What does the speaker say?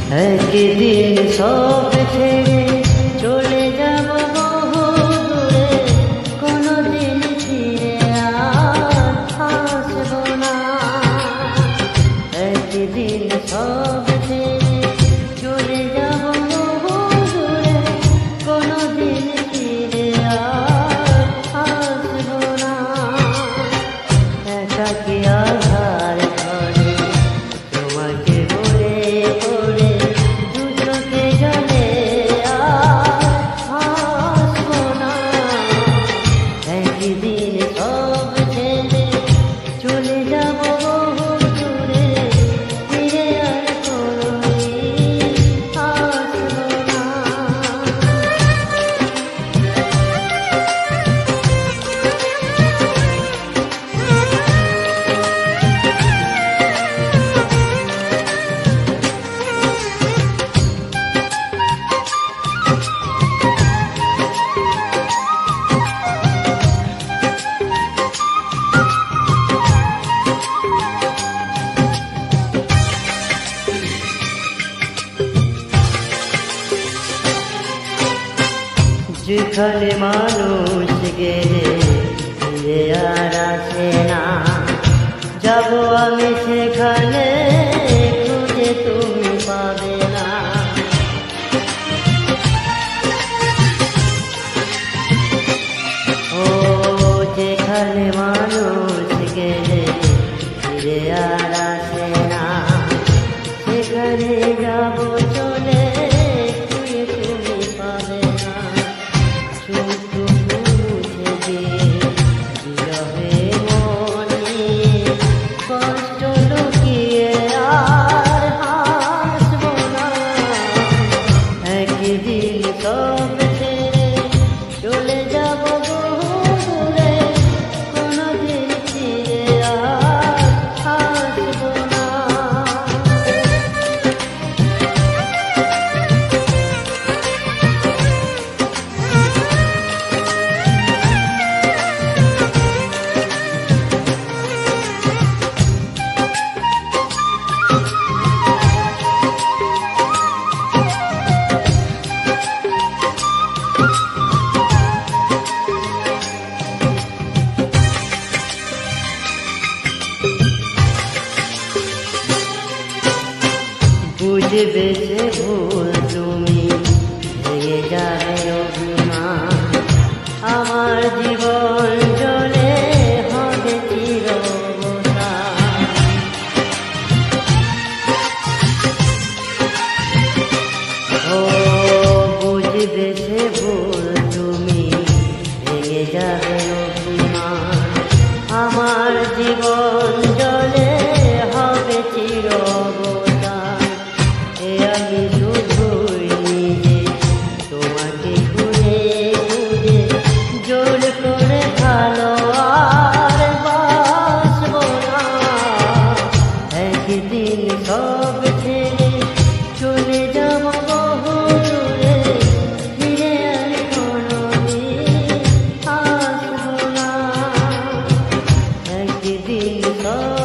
একদিন সব ছেড়ে চলে যাব বহু দূরে, কোনোদিন ফিরে আর আসব না। একদিন সব ছেড়ে চলে যাব বহু দূরে, কোনোদিন ফিরে আর আসব না। একাকী আধার ঘরে তোমাকে বলে বলে দু চোখে জলে আর আসব না। একদিন সব ছেড়ে চলে যাব বহু দূরে, ফিরে আর কোনোদিন আসব না। যেখানে মানুষ গেলে ফিরে আর আসে না, যাব আমি সেখানে, খুঁজে তুমি পাবে না। ও যেখানে মানুষ গেলে ফিরে আর আসে না, সেখানে যাব চলে, খুঁজে তুমি পাবে না। কষ্ট লুকিয়ে আর হাসব না। একদিন সব ছেড়ে চলে যাব বহু দূরে, কোনোদিন ফিরে আর আসব না। বুঝবে যে ভুল তুমি, ভেঙে যাবে অভিমান, আমার জীবন জলে হবে চিরবসান। ও বুঝবে যে ভুল তুমি, ভেঙে যাবে অভিমান, আমার জীবন জলে হবে চিরবসান। আমি শুধুই নিজে তোমাকে খুঁজে খুঁজে জোর করে ভালো আর বাসব না। একদিন সব ছেড়ে চলে যাব বহু দূরে, ফিরে আর কোনোদিন আসব না। একদিন সব